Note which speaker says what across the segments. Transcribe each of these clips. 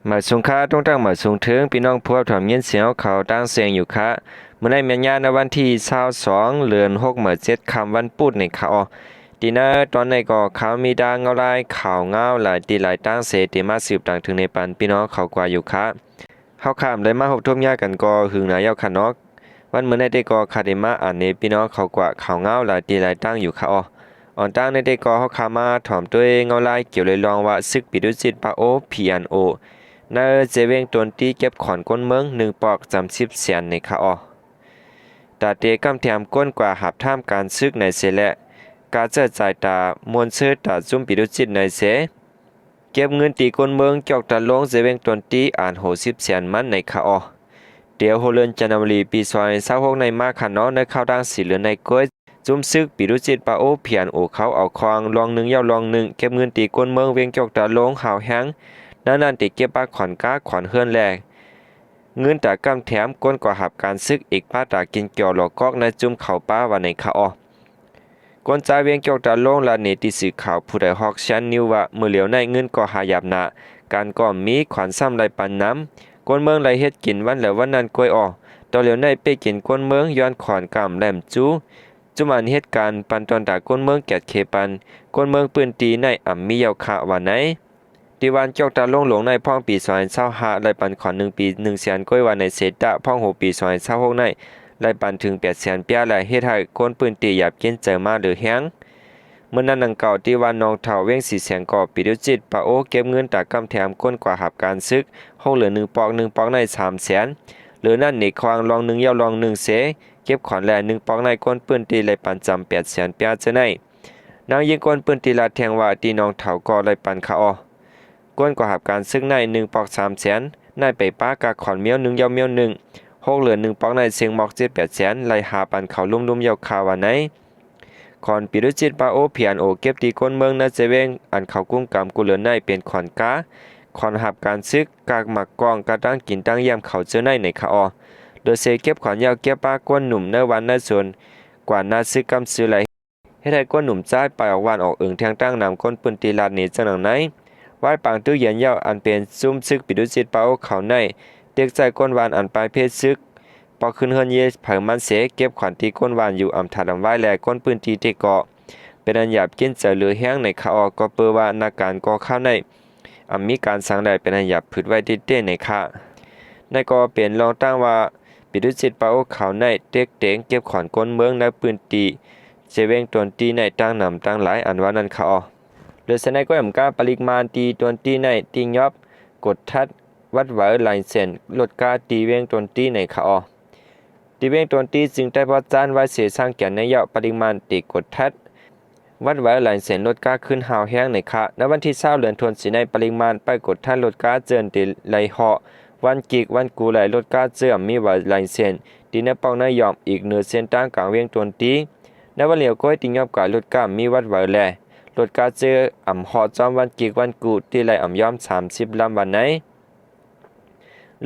Speaker 1: หมาสูงค่าต้องตั้งหมาสูงถึงพี่น้องพวกถอมเย็นเสียวเขาตั้งเสียงอยู่ค่ะเมื่อในเมียนยาในวันที่22เดือน6เมื่อ7ค่ำวันพุธในค่ะดีนะตอนในก็เขามีดางเงาลายข่าวเงาหลายตีหลายตั้งเสติมาสืบต่างถึงในปันพี่น้องเขากว่าอยู่ค่ะเฮาข้ามได้มาหกทุ่มยากันก็หึงหนายาวค่ะเนาะวันเมื่อในได้ก็คาเดมาอ่านในพี่น้องเขากว่าข่าวเงาหลายตีหลายตั้งอยู่ค่ะอ่อนตั้งในได้ก็เฮาข้ามาถ่อมด้วยเงาลายเกี่ยวเลยลองว่าซึกปิดุจิตปาโอพีอันโอนาเจเวงตนที่เก็บขอนก้นเมือง1ปอก30เสียนในค่ะตาเตกำแถมก้นกว่าหับท่ามการซึกในเสและกาเจอจ่ายตามวลเสื้อตาจุ่มปิดุจิตในเสเก็บเงินตีก้นเมืองจอกตะลงเจเวงตนที่อ่านโห10เสียนมันในค่ะเดี๋ยวโฮเลินจันทบุรีปีซอย26ในมาค่ะเนาะในข้าวดังสีเหลืองในก้อยจุ่มซึกปิดุจิตปาโอเพียนโอเขาเอาคองลอง1ยาวลอง1เก็บเงินตีก้นเมืองเวงจอกตะลงหาวแห้งนั่นติเก็บปากขอนก้าขอนเฮือนแลกเงินตากำแถมก้นกว่าหับการซึกอีกป้าตากินเกี่ยวหลอกกอกในจุ่มเข่าป้าวันในค่ะก้นใจเวียงจอกตาลงลาเนติสื่อข่าวผู้ใดฮอกชันนิวว่ามือเหลียวในเงินก็หายาบหนาการก่อมีขวัญซ้ำไรปันน้ำก้นเมืองไรเฮ็ดกินวันแล้ววันนั้นกล้วยต่อเหลียวในไปกินก้นเมืองย้อนขอนกำแหลมจุมันเหตุการณ์ปันตอนตาก้นเมืองแกดเคปันก้นเมืองปืนตีในอ่ำมียาวขะวันไหนดีวันจอกตาลงหลงในพ่องปี2025ไรปันขอน1ปี1แสนก้อยวันในเศษตะพ่อง6ปี2026ในไรปันถึง8แสนเปียและเฮ็ดให้ก้นปืนตีหยาบกินเจอมาหรือแห้งเมื่อนั้นนังเก่าที่วันน้องเฒ่าเว้ง4แสนก่อปิดุจิตปะโอเก็บเงินตากำแถมก้นกว่าหับการซึกห้องเหลือ1ปอก1ปอกใน3แสนหรือนั่นนี่ควางลอง1ยาวลอง1เสเก็บขอนแล1ปอกในก้นปืนตีไรปันจำ8แสนเปียจะในนางยิงก้นปืนตีลาแทงว่าตีน้องเฒ่าก่อไรปันค่ะก้นกว่าหับการซึกใน1ปอก3แสนในไปป้ากาขอนเมียว1ยาวเมียว1หกเหลือ1ปอกในเสียงหมอก7-8แสนไล่หาปันเขาลุ่มๆยาวคาวันไหนขอนปิรุจิตปาโอเพียนโอเก็บตีก้นเมืองนาเจเวงอันเขากุ้งกำกุเหลือในเป็นขอนกาขอนหับการซึกกากหมักกองกระตั้งกินตั้งยามเขาเจอในค่ะโดยเซเก็บขอนยาวเก็บป้าก้นหนุ่มในวันในส่วนกว่านาซึกกำซื้อไหลให้ได้ก้นหนุ่มจ้ายไปออกวันออกเอิงแทงตั้งนำก้นปืนตีลาดหนีจังหนังไหนวายปังตู้เย็นยาวอันเป็นซุ่มซึกปิดุจิตปาโอเขาในเด็กใจก้นวานอันปลายเพศซึกพอขึ้นเฮือนเยเผยมันเสเก็บขวัญตีก้นวานอยู่อำถาดำไว้แลก้นปืนตีเทเกาะเป็นอันหยาบกินเจอเหลือแห้งในขาก็เปิดว่านาการก่อข้าวในมีการสั่งได้เป็นอันหยาบผืดไว้ติดเต้ในขาในก็เป็นรองตั้งว่าปิดุจิตปาโอเขาในเด็กเต็งเก็บขวัญก้นเมืองในปืนตีเจเวงตวนตีในตั้งนำตั้งหลายอันว่านั้นขาเดือดเสนก็ยำกาปริมาณตีตวนตีในตียอบกดทัดวัดไหวลายเส้นลดกาตีเวงตวนตีในขาตีเวงตวนตีจึงได้พอจานไว้เสียสร้างแก่นในยอดปริมาณตีกดทัดวัดไหวหลายเส้นลดกาขึ้นหาวแห้งในขาณวันที่20เดือนธันวาคมในปริมาณไปกดทัดลดกาเจินตีไหลเหาะวันกิกวันกูไหลลดกาเสื่อมมีไหวลายเส้นตีในปองในยอมอีกเหนือเส้นตั้งกลางเวงตวนตีในวันเหลียวก้อยตียอบกาลดกามีวัดไหวแลลดกาเจออ่ำหอจอมวันกิกวันกูที่ไหลอ่ำย่อม30ลำวันไหน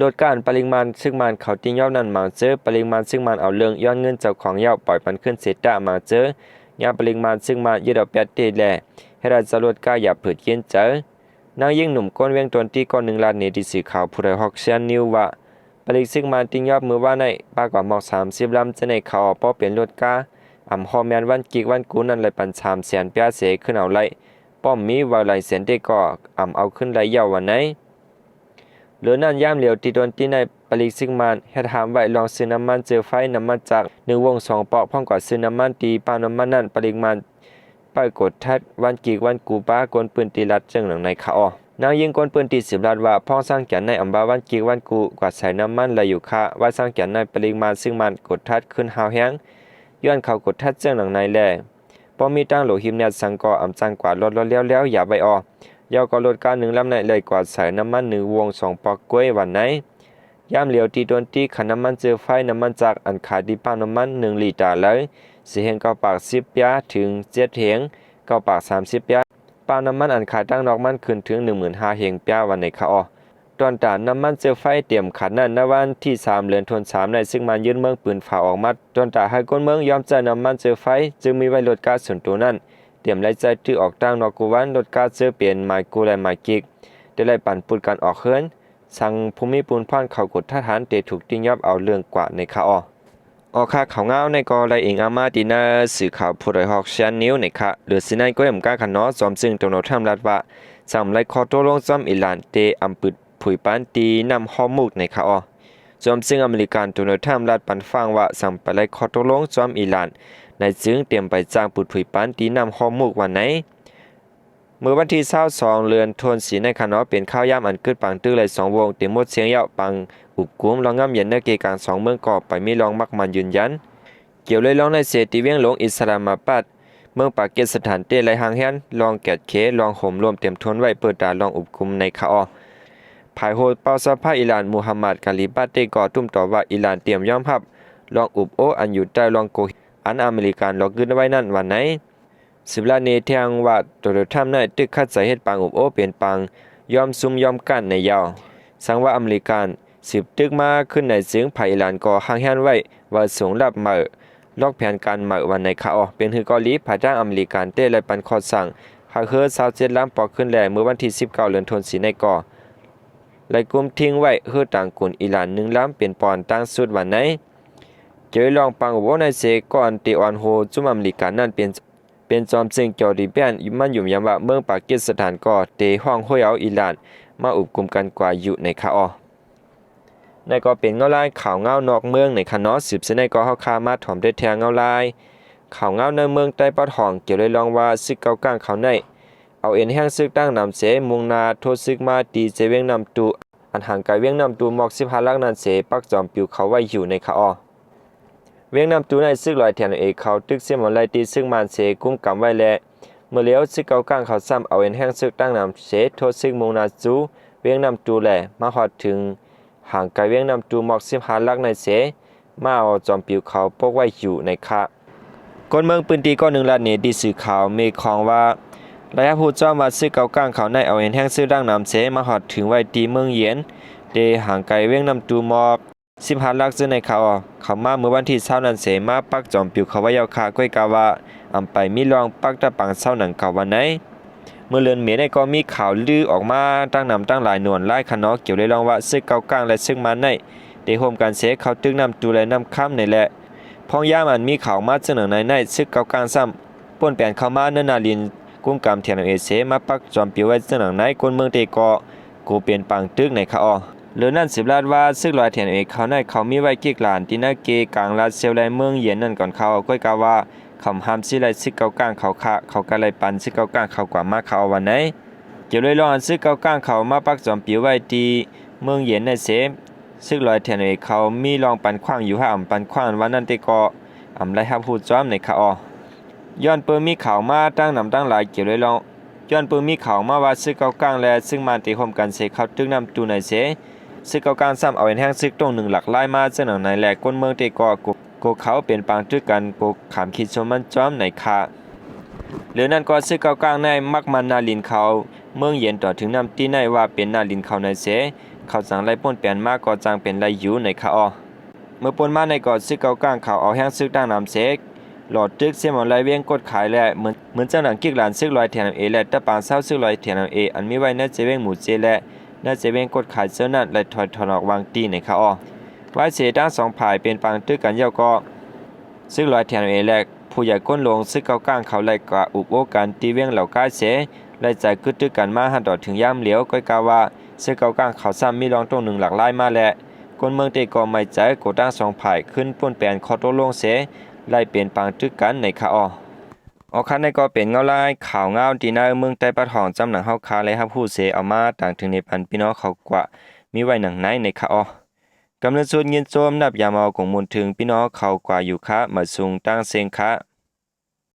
Speaker 1: ลดการปริมาณซึ่งมันเขาตียอบนั้นมาเจอปริมาณซึ่งมันเอาเรื่องย้อนเงินเจ้าของยาวปล่อยปันขึ้นเสตามาเจอยาปริมาณซึ่งมันยืดเอาแปดตีแลให้เราจะลดกาอย่าผืดเย็นเจอนางยิ่งหนุ่มก้นเวียงตนที่ก้อน1 ล้านเนติสื่อข่าวผู้ใดฮอกเชียนนิวว่าปริซึ่งมันตียอบมือว่าในปากกว่าหมอก30ลำจะในเขาป้อเปลี่ยนลดกาอ่ำฮอแมนวันกิกวันกูนั่นเลยปัน3แสนเปียเสขึ้นเอาไรป้อมมีว่าไรเสียนได้ก็อ่ำเอาขึ้นไรยาววันไหนเหลือนั่นย่ามเหลียวตีโดนตีในปริซึ่งมันเฮ็ดถามไว้ลองซื้อน้ำมันเจอไฟน้ำมันจาก1 วง 2 ปอกพ่องกว่าซื้อน้ำมันตีปาน้ำมันนั่นปริมาณไปกดทัดวันกิกวันกูป้ากนปืนตีรัดจังหลังในขานางยิงกนปืนตี10 ลัดว่าพ่องสร้างแก่นในอำบาวันกิกวันกูกว่าใส่น้ำมันไหลอยู่ค่ะว่าสร้างแก่นในปริมาณซึ่งมันกดทัดขึ้นหาวแห้งย้อนเขากดทัดเจ้าหนังในแลพอมีตั้งโหลหิมเนตสังกออำจังกว่าลดเลี้ยวอย่าไปยาวก็ลดการ1 ลำในเลยกว่าใส่น้ำมัน1 วง 2 ปอกกล้วยวันไหนย่ามเหลียวตีโดนตีขันน้ำมันเจอไฟน้ำมันจากอันขาดดีป้าน้ำมัน1 ลิตรเลยเสียงเก้าปาก10 ปีถึง7 เหงเก้าปาก30 ปีป้าน้ำมันอันขาดตั้งนอกมันขึ้นถึง 15,000 เหงปีวันในขาตอนตาน้ำมันเจอไฟเตรียมขันนั่นในวันที่3 เดือนธันวาคมในซึ่งมันยืนเมืองปืนฝ่าออกมาตอนตาให้ก้นเมืองยอมใจน้ำมันเจอไฟจึงมีไว้ลดก๊าซส่วนตัวนั้นเตรียมไล่ใจที่ออกตั้งนอกกูวันลดก๊าซเจอเปลี่ยนหมายกูและหมายกิกได้ไล่ปั่นปุดกันออกเฮิรน สั่งภูมิปูนพ่อนเขากดทหารเตถูกติ้งยับเอาเรื่องกว่าในคาออค่าเขาเงาในกอไรเองอามาตินาสื่อข่าวผู้ใดฮอกเชนนิ้วในคะหรือสินายก็ยำการขันน้อจอมซึ่งตรงโนทำรัดว่าสำไรคอโตลงจอมอิหร่านเตอัมปึดผุยปานตีนำฮอมุกในคาอจอมซึ่งอเมริกันตรงโนทำรัดปันฟังว่าสำไปไรคอโตลงจอมอิหร่านในจึงเตรียมไปจ้างปุดผุยปานตีนำฮอมุกวันไหนเมื่อวันที่22เดือนธันวาคมในคณะเป็นข้าวยามอันเกิดปังตื้อเลย2วงเต็มหมดเสียงยาวปังอุบกุมรองงำเย็นในเกการ2เมืองก่อไปมีรองมักมันยืนยันเกี่ยวเลยรองในเสติเวียงหลงอิสลามาบัดเมืองปากีสถานเตไหลหางแฮนรองแกดเครองห่มรวมเต็มทนไว้เปิดตารองอุบกุมในคาอภายโฮเปาสภาอิหร่านมูฮัมหมัดกาลิบัดได้ก่อตุ้มต่อว่าอิหร่านเตรียมยอมรับรองอุบโออันอยู่ใต้รองโกอันอเมริกันล็อกกึนไว้นั่นวันไหนสิบลาเนเทียงว่าตัวทำในตึกคัดใส่เฮ็ดปังอุบโอเปลี่ยนปังยอมซุ่มยอมกันในยาวสังว่าอเมริกันสืบตึกมาขึ้นในซึ่งภายอิหร่านก่อหางแฮนไว้ว่าสูงรับมาลอกแผนการมาวันในคาอเป็นฮือเกาหลีภายจ้างอเมริกันเต้และปันข้อสั่งหากเฮือ27ล้านปอขึ้นแลเมื่อวันที่19เดือนธันวาคมในก่อและกลุ่มทิ้งไว้เฮือต่างกุนอิหร่าน1ล้านเป็นปอนด์ตั้งสุดวันไหนเจอลองปังโวในเซก่อนติออนโฮจุมอเมริกันนั่นเป็นจอมซึ่งจอดีแบนมันอยู่ยามว่าเมืองปากีสถานก็เตห้องห้วยเอาอิหร่านมาอุบกุมกันกว่าอยู่ในคาอในก็เป็นเงาลายข่าวเงานอกเมืองในคณะสืบเสนก็เฮาคามาถ่อมได้แทงเงาลายข่าวเงาในเมืองใต้ปะทองเกี่ยวเลยลองว่าซึกเก่าก้างเขาในเอาเอ็นแห้งซึกตั้งนำเสมุงนาโทษซึกมาตีเจเวียงนำตูอันห่างไกลเวียงนำตูหมอก15ลักนั้นเสปักจอมปิวเขาไว้อยู่ในคาอเวียงนำตูในซึกลอยแทนเอกเขาตึกเสียหมอนไลตีซึ่งมันเสกุ้มกำไว้และเมื่อเลี้ยวซึกเก่าก้างเขาซ้ำเอาเอ็นแห้งซึกตั้งนำเสโทษซึกมุงนาจูเวียงนำตูแลมาฮอดถึงห่างไกลเวียงนำตูหมอก15ลักในเสมาเอาจอมปิวเขาปกไว้อยู่ในคะคนเมืองปืนตีก็1ล้านเนดีสื่อข่าวเมฆองว่าระยะผู้เจ้ามาซื้อเก่าก้างเขาในเอาเห็นแห้งซื้อดังนำเสมาหอดถึงไว้ตีเมืองเยียนเดห่างไกลเวียงนำตูหมอก15ลักซื้อในเขามาเมื่อวันที่20นั้นเสมาปักจอมปิวเขาไว้ยาวคาก้อยกาว่าอำไปมีรองปักตะปังเศร้าหนังเก่าวันไหนเมื่อเลือนเมในก็มีข่าวลือออกมาตั้งนำตั้งหลายหน่วยไล่คณะเกี่ยวเลยลองว่าซื้อเก่าก้างและซึ่งมันในได้โฮมกันเสเขาตึกนำตูและนำค้ำในแหละพองย่ามันมีข่าวมาเสนอในซึกเก่าก้างซ้ำป่นแปลนเข้ามาเนินนาลินกุ้มกำเทียนเอเสมาปักจอมปิวไว้เสนอในคนเมืองเตกอกูเปลี่ยนปังตึกในคาอหรือนั่น10ลาดว่าซึกลอยเทียนเอกเขาในเขามีไว้กิกหลานที่นาเกกลางลาดเซลไลเมืองเย็นนั่นก่อนเขาก้อยกาว่าคำห้ามสิไลซึกเก่าก้างเขาคะเขากะไลปันซึกเก่าก้างเขากว่ามาเขาวันไหนเกี่ยวเลยรอซึกเก่าก้างเขามาปักจอมปิวไว้ที่เมืองเย็นในเสซึกลอยเทียนเอกเขามีรองปันขว้างอยู่ห้าปันขว้างวันนั้นเตกออำไรฮับพูดจอมในคาย้อนเปิ้มีข่าวมาตั้งนำตั้งหลายเกี่ยวเลยลองย้อนเปิ้มีข่าวมาว่าซึกเก่าก้างและซึ่งมันตีคมกันเสเขาตึกนำตูในเสซึกเก่าก้างซ้ำเอาเห็นแห้งซึกตรง1หลักไล่มาเสนอในแหลกก้นเมืองเตกโกเขาเป็นปางตึกกันโกขามคิดชมมันจอมในคาหรือนั่นก็ซึกเก่าก้างในมักมันนาลินเขาเมืองเย็นต่อถึงนำตีในว่าเป็นนาลินเขาในเสเขาสั่งไล่ป่นเปลี่ยนมากก็จังเป็นไล่อยู่ในคาเมื่อปนมาในก่อนซึกเก่าก้างเขาเอาแห้งซึกตั้งนำเสกหลอดตึกเสียหมอนไล่เวียงกดขายและเหมือนเจ้าหนังกิกหลานซึกลอยเทียนเอและตะปางเศร้าซึกลอยเทียนเออันมีไว้ในเจเวงหมู่เจและในเจเวงกดขายเสื้อนั่นและถอยออกวางตีในคาไว้เสียด้าน2ฝ่ายเป็นปางตึกกันเย่าก็ซึกลอยเทียนเอและผู้ใหญ่ก้นลงซึกเก่าก้างเขาไล่กะอุบโอกันตีเวียงเหล่ากายเสไล่ใจกึดตึกกันมาหันต่อถึงย่ามเหลียวก้อยกาว่าซึกเก่าก้างเขาซ้ำมีรองตรง1หลักไล่มาและคนเมืองเตก็ไม่ใจกดตั้ง2ฝ่ายขึ้นป่นแปลนคอโตลงเสไล่เปลี่ยนปางตึกกันในคาคันในก็เป็นเงาลายข่าวเงาที่ในเมืองใต้ปะทองจำหนังเฮาคาและฮับผู้เสเอามาต่างถึงในพันพี่น้องเขากว่ามีไว้หนังไหนในคากำลังส่วนเงินโจมนับยามเอาของมูลถึงพี่น้องเขากว่าอยู่คะมาสูงตั้งเซงคะ